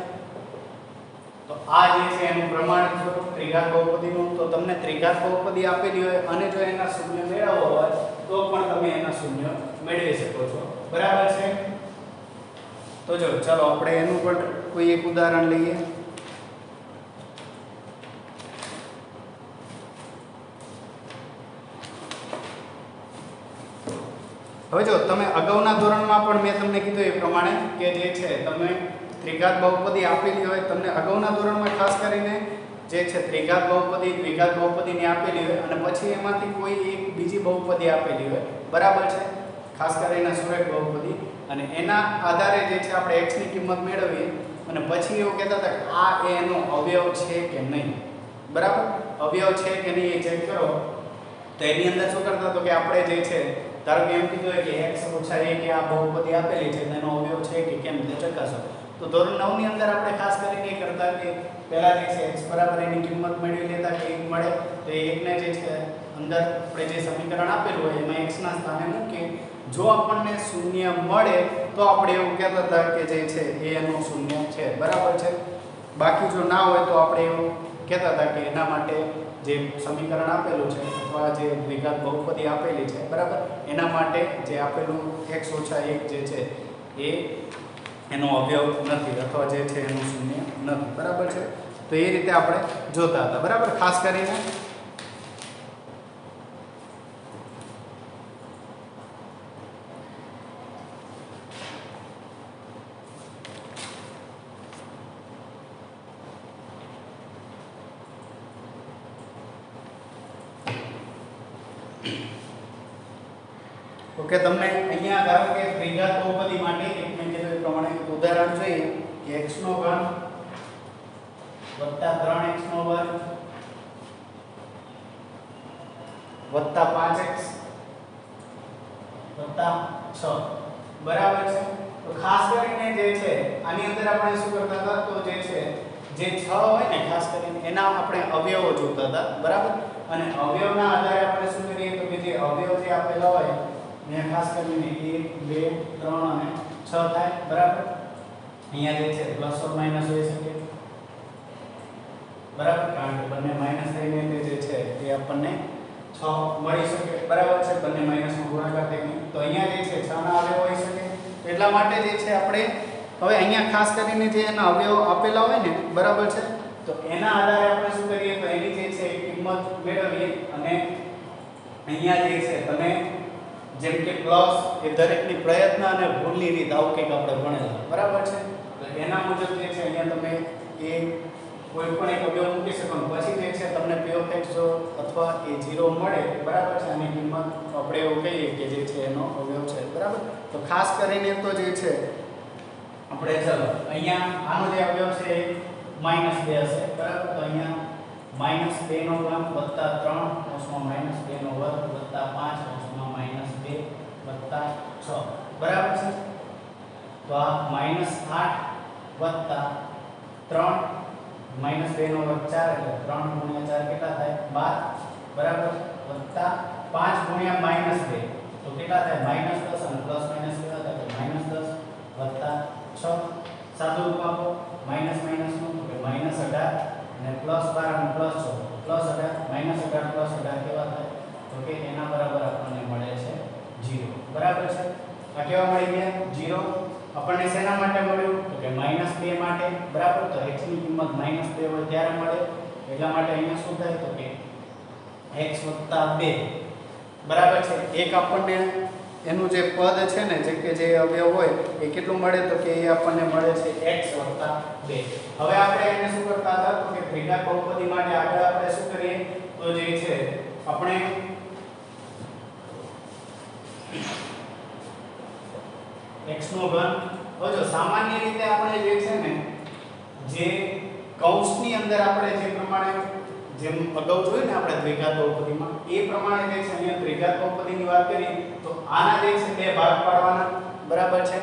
તો આ જે છે એનું પ્રમાણિત સ્વરૂપ ત્રિઘાત બહુપદીનું. તો તમને ત્રિઘાત બહુપદી આપેલી હોય અને જો એના શૂન્ય મેળવવો હોય તો પણ તમે એના શૂન્ય મેળવી શકો છો, બરાબર છે? તો જો ચાલો આપણે એનું પણ કોઈ એક ઉદાહરણ લઈએ. હવે જો તમે અગાઉના ધોરણમાં પણ મેં તમને કીધું એ પ્રમાણે કે જે છે તમે ત્રિઘાત બહુપદી આપેલી હોય, તમને અગાઉના ધોરણમાં ખાસ કરીને જે છે ત્રિઘાત બહુપદી દ્વિઘાત બહુપદીની આપેલી હોય અને પછી એમાંથી કોઈ એક બીજી બહુપદી આપેલી હોય, બરાબર છે? ખાસ કરીને સુરેખ બહુપદી, અને એના આધારે જે છે આપણે x ની કિંમત મેળવીએ અને પછી એવું કહેતા હતા કે આ એનો અવયવ છે કે નહીં, બરાબર? અવયવ છે કે નહીં એ ચેક કરો. તો એની અંદર શું કરતા હતો કે આપણે જે છે ધારો કે એમ કીધું હોય કે x - 1 કે આ બહુપદી આપેલી છે એનો અવયવ છે કે કેમ તે ચકાસો. તો ધોરણ 9 ની અંદર આપણે ખાસ કરીને એ કરતા કે પહેલા જે છે x બરાબર એની કિંમત મેળવી લેતા કે 1 મળે તો એ 1 ને જે છે અંદર આપણે જે સમીકરણ આપેલું હોય એમાં x ના સ્થાને મૂકી જો આપણને શૂન્ય મળે તો આપણે એવું કહેતા હતા કે જે છે એ એનું શૂન્ય છે, બરાબર છે? બાકી જો ના હોય તો આપણે એવું કહેતા હતા કે એના માટે જે સમીકરણ આપેલું છે અથવા જે દ્વિઘાત બહુપદી આપેલી છે, બરાબર, એના માટે જે આપેલું x - 1 જે છે એ એનો અવયવ નથી અથવા જે છે એનું શૂન્ય નથી, બરાબર છે? તો એ રીતે આપણે જોતા હતા, બરાબર? ખાસ કરીને ઓકે. તમને અહીંયા ધારો કે દ્વિઘાત બહુપદી માટે એક મેં કીધું એ પ્રમાણે ઉદાહરણ જોઈએ કે x3 + 3x2 + 5x + 6, બરાબર છે? તો ખાસ કરીને જે છે આની અંદર આપણે શું કરતા હતા? તો જે છે જે 6 હોય ને ખાસ કરીને એના આપણે અવયવો જોતા હતા, બરાબર? અને અવયવના આધારે આપણે શું કરીએ તો કે જે અવયવ જે આપેલા હોય ને ખાસ કરીને 1 2 3 અને 6 થાય, બરાબર? અહીંયા જે છે પ્લસ ઓર માઈનસ હોઈ શકે, બરાબર? કારણ કે બંને માઈનસ થઈને જે છે એ આપણને 6 મળી શકે, બરાબર છે? બંને માઈનસનો ગુણાકાર થઈને તો અહીંયા જે છે 6 ના અવયવ હોઈ શકે. એટલા માટે જે છે આપણે હવે અહીંયા ખાસ કરીને જે એના અવયવ આપેલા હોય ને બરાબર છે, તો એના આધારે આપણે શું કરીએ તો એની જે છે કિંમત મેળવીએ અને અહીંયા જે છે તમે જેમ કે પ્લસ એ દરેકની પ્રયત્ન અને ભૂલની રીત આવું કંઈક આપણે ભણેલા બરાબર છે, તો એના મુજબ જે છે અહીંયા તમે એ કોઈ પણ એક અવયવ મૂકી શકો પછી જે છે તમને p of x જો અથવા એ 0 મળે બરાબર છે, આની કિંમત આપણે એવું કહીએ કે જે છે એનો અવયવ છે બરાબર. તો ખાસ કરીને તો જે છે આપણે ચલો અહીંયા આનો જે અવયવ છે એ -2 હશે બરાબર. તો અહીંયા -2 નો ઘન વત્તા 3 કૌંસમાં -2 નો વર્ગ વત્તા 5 કૌંસમાં -2 વત્તા 6 બરાબર છે. તો આ -8 વત્તા 3 -2 નો વર્ગ 4 એટલે 3 ગુણ્યા 4 કેટલા થાય 12 બરાબર વત્તા 5 ગુણ્યા -2 તો કેટલા થાય -10 અને પ્લસ માઈનસ કેટલા થાય -10 વત્તા 6 સાદું રૂપ આપો માઈનસ નું તો કે -18 અને +12 અને +6 +18 -18 +18 કેવા થાય તો કે એના બરાબર આપણને મળે છે 0 બરાબર છે. આ કેવા મળી ગયા 0 આપણને શેના માટે મળ્યું તો કે -2 માટે બરાબર. તો x ની કિંમત -2 હોય ત્યારે મળે એટલા માટે અહીંયા શું થાય તો કે x + 2 બરાબર છે. એક આપણને એનું જે પદ છે ને જે કે જે અવયવ હોય એ કેટલું મળે તો કે એ આપણને મળે છે x + 2. હવે આપણે એને શું કરતા હતા તો કે દ્વિઘાત બહુપદી માટે આગળ આપણે શું કરીએ તો જે છે આપણે x નો ઘન હવે જો સામાન્ય રીતે આપણે જે છે ને જે કૌંસની અંદર આપણે જે પ્રમાણે જેમ અગાઉ જોયું ને આપણે દ્વિઘાત બહુપદીમાં એ પ્રમાણે જે છે અહીંયા દ્વિઘાત બહુપદીની વાત કરીએ તો આના જે છે બે ભાગ પાડવાના બરાબર છે,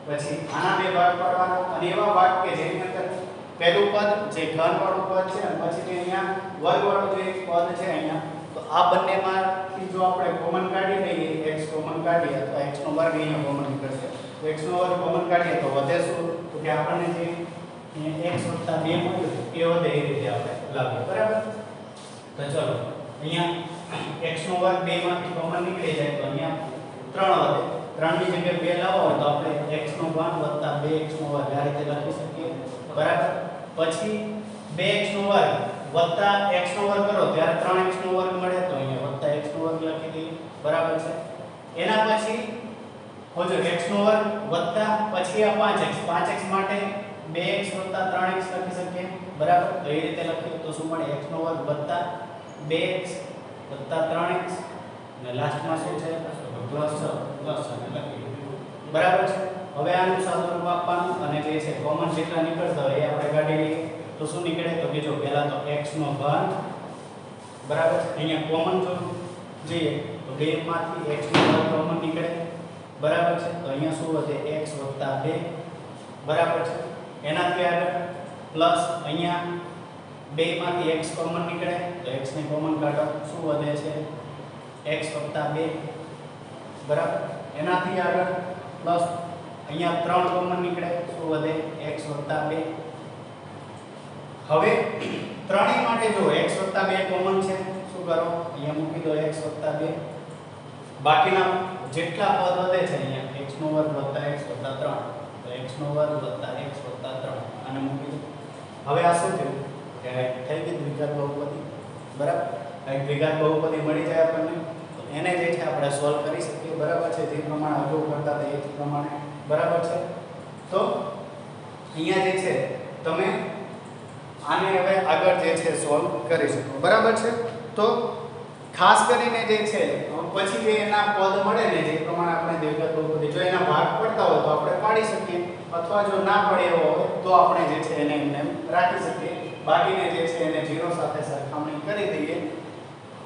પછી આના બે ભાગ પાડવાના અને એવા ભાગ કે જેની અંદર પહેલું પદ જે ઘન વાળું પદ છે અને પછી જે અહીંયા વર્ગ વાળું જે પદ છે અહીંયા તો આ બંનેમાંથી જો આપણે કોમન કાઢી લઈએ x કોમન કાઢીએ તો x નો વર્ગ અહીંયા કોમન નીકળશે. તો x નો વર્ગ કોમન કાઢીએ તો વધે શું તો કે આપણને જે x + 2 મળ્યું એ વધે એ રીતે આપણે લાવીએ બરાબર. તો ચલો અહીંયા x નો વર્ગ 2 માંથી કોમન નીકળી જાય તો અહીંયા 3 વધે 3 ની જગ્યાએ 2 લાવો હોય તો આપણે x નો ઘન વત્તા 2x નો વર્ગ આ રીતે લખી શકીએ બરાબર. પછી 2x નો વર્ગ વત્તા x નો વર્ગ કરો ત્યારે 3x નો વર્ગ મળે તો અહીંયા વત્તા x નો વર્ગ લખી દઈએ બરાબર છે. એના પછી હોજો x નો વર્ગ વત્તા પછી આ 5x માટે 2x + 3x લખી શકીએ બરાબર. તો એ રીતે લખીએ તો શું મળે x નો વર્ગ વત્તા 2x + 3x અને લાસ્ટમાં શું છે પ્લસ લખીએ બરાબર છે. હવે આનું સાદું રૂપ આપવાનું અને જે છે કોમન જેટલા નીકળતા હોય એ આપણે કાઢી લઈએ તો શું નીકળે તો કે જો પહેલા તો x નો ઘન બરાબર છે. અહીંયા કોમન જો જોઈએ તો 2 માંથી x નો વર્ગ કોમન નીકળે બરાબર છે. તો અહીંયા શું વધે x + 2 બરાબર છે. એનાથી આગળ પ્લસ અહીંયા 2 માંથી x કોમન નીકળે તો x ને કોમન કાઢો શું વધે છે x + 2 બરાબર. એનાથી આગળ પ્લસ અહીંયા 3 કોમન નીકળે શું વધે x + 2. હવે ત્રણેય માટે જો x + 2 કોમન છે શું કરો અહીંયા મૂકી દો x + 2. બાકીના જેટલા પદ વધે છે અહીંયા x નો વર્ગ + x + 3 તો x નો વર્ગ + x + 3 અને મૂકી દો. હવે આ શું થયું કે થઈ ગઈ દ્વિઘાત બહુપદી બરાબર. આ દ્વિઘાત બહુપદી મળી જાય આપણને તો એને જે છે આપણે સોલ્વ કરી શકીએ બરાબર છે. જે પ્રમાણે અગાઉ કરતા હતા એ જ પ્રમાણે બરાબર છે. તો અહીંયા જે છે તમે આને હવે આગળ જે છે સોલ્વ કરી શકો બરાબર છે. તો ખાસ કરીને જે છે પછી જે એના પદ મળે ને જે પ્રમાણે આપણે દ્વિઘાત બહુપદી જો એના ભાગ પડતા હોય તો આપણે પાડી શકીએ અથવા જો ના પડે એવો હોય તો આપણે જે છે એને એમને રાખી શકીએ. બાકીને જે છે એને 0 સાથે સરખામણી કરી દઈએ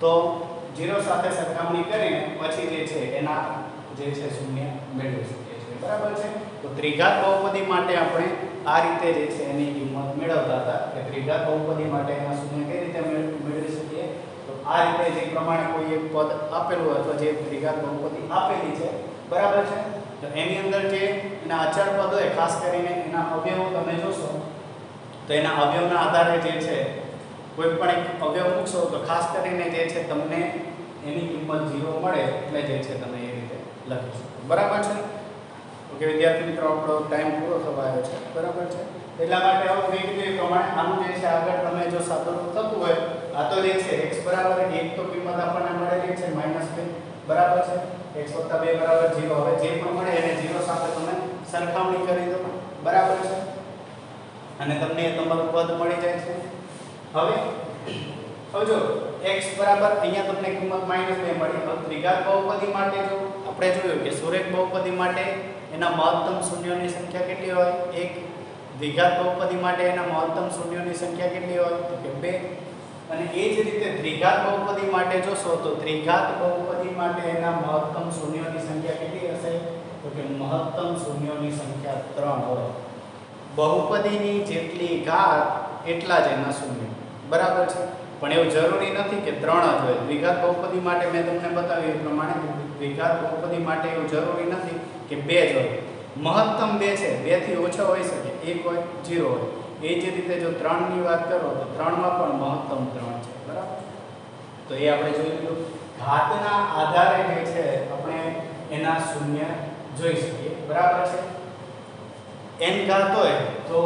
તો 0 સાથે સરખામણી કરીને પછી જે છે એના જે છે શૂન્ય મેળવી શકીએ છીએ બરાબર છે. તો ત્રિઘાત બહુપદી માટે આપણે આ રીતે જે છે એની કિંમત મેળવતા હતા કે ત્રિઘાત બહુપદી માટે એના શૂન્ય કઈ રીતે મેળવી શકીએ તો આ રીતે જે પ્રમાણે કોઈ એક પદ આપેલું હોય અથવા જે ત્રિઘાત બહુપદી આપેલી છે બરાબર છે તો એની અંદર જે એના અચળ પદ હોય ખાસ કરીને એના અવયવો તમે જોશો તો એના અવયવના આધારે જે છે કોઈ પણ એક અવયવ મૂકશો તો ખાસ કરીને જે છે તમને એની કિંમત 0 મળે એટલે જે છે તમે એ રીતે લખી શકો બરાબર છે. ઓકે વિદ્યાર્થી મિત્રો, આપણો ટાઈમ પૂરો થવા આવ્યો છે, બરાબર છે. એટલા માટે હવે મેં કીધું એ પ્રમાણે આનું જે છે આગળ તમે જો સાદુરૂપ થતું હોય, આ તો જે છે x બરાબર 1 તો કિંમત આપણને મળેલી છે -2, બરાબર છે. x + 2 બરાબર 0. હવે જે પણ મળે એને 0 સાથે તમે સરખામણી કરી દો, બરાબર છે. અને તમને તમારું પદ મળી જાય છે. હવે જો x બરાબર અહીંયા તમને કિંમત -2 મળી. હવે દ્વિઘાત બહુપદી માટે જો આપણે જોયું કે સુરેખ બહુપદી માટે એના મહત્તમ શૂન્યોની સંખ્યા કેટલી હોય? 1. દ્વિઘાત બહુપદી માટે એના મહત્તમ શૂન્યોની સંખ્યા કેટલી હોય? તો કે 2. અને એ જ રીતે દ્વિઘાત બહુપદી માટે જોશો તો દ્વિઘાત બહુપદી માટે એના મહત્તમ શૂન્યોની સંખ્યા કેટલી હશે? તો કે મહત્તમ શૂન્યોની સંખ્યા 3 હોય. બહુપદીની જેટલી ઘાત એટલા જ એના શૂન્ય, બરાબર છે. પણ એવું જરૂરી નથી કે 3 જ હોય. દ્વિઘાત બહુપદી માટે મેં તમને બતાવ્યું એ પ્રમાણે દ્વિઘાત બહુપદી માટે એવું જરૂરી નથી કે 2 જ હોય. મહત્તમ 2 છે, 2 થી ઓછા હોઈ શકે, 1 હોય, 0 હોય. એ જ રીતે જો 3 ની વાત કરો તો 3 માં પણ મહત્તમ 3 છે, બરાબર. તો એ આપણે જોઈ લીધું. ઘાતના આધારે જે છે આપણે એના શૂન્ય જોઈ શકીએ, બરાબર છે. n ઘાત હોય તો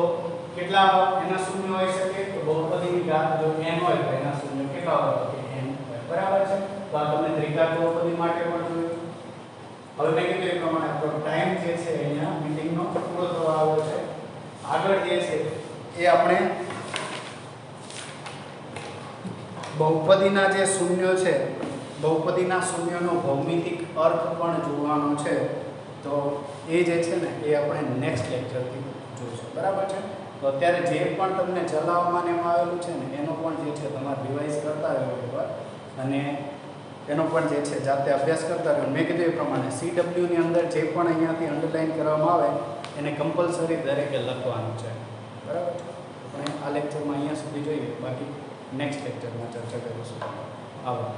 કેટલા એના શૂન્ય હોઈ શકે? તો બહુપદીની ઘાત જો n હોય તો એના શૂન્ય કેટલા હોય? તો n હોય, બરાબર છે. તો આ તમને દ્વિઘાત બહુપદી માટે પણ જોયું. હવે મેં કીધું એ પ્રમાણે આપણો ટાઈમ જે છે અહીંયા મીટિંગનો પૂરો થવા આવ્યો છે. આગળ જે છે એ આપણે બહુપદીના જે શૂન્યો છે, બહુપદીના શૂન્યનો ભૌમિતિક અર્થ પણ જોવાનો છે. તો એ જે છે ને એ આપણે નેક્સ્ટ લેક્ચરથી જોઈશું, બરાબર છે. તો અત્યારે જે પણ તમને ચલાવવામાં એમાં આવેલું છે ને એનો પણ જે છે તમારે રિવાઇઝ કરતા રહેવું એકવાર, અને એનો પણ જે છે જાતે અભ્યાસ કરતા રહેવું. મેં કીધું એ પ્રમાણે CW ની અંદર જે પણ અહીંયાથી અંડરલાઈન કરવામાં આવે એને કમ્પલસરી દરેકે લખવાનું છે, બરાબર. આપણે આ લેક્ચરમાં અહીંયા સુધી જોઈએ, બાકી નેક્સ્ટ લેક્ચરમાં ચર્ચા કરીશું. આભાર.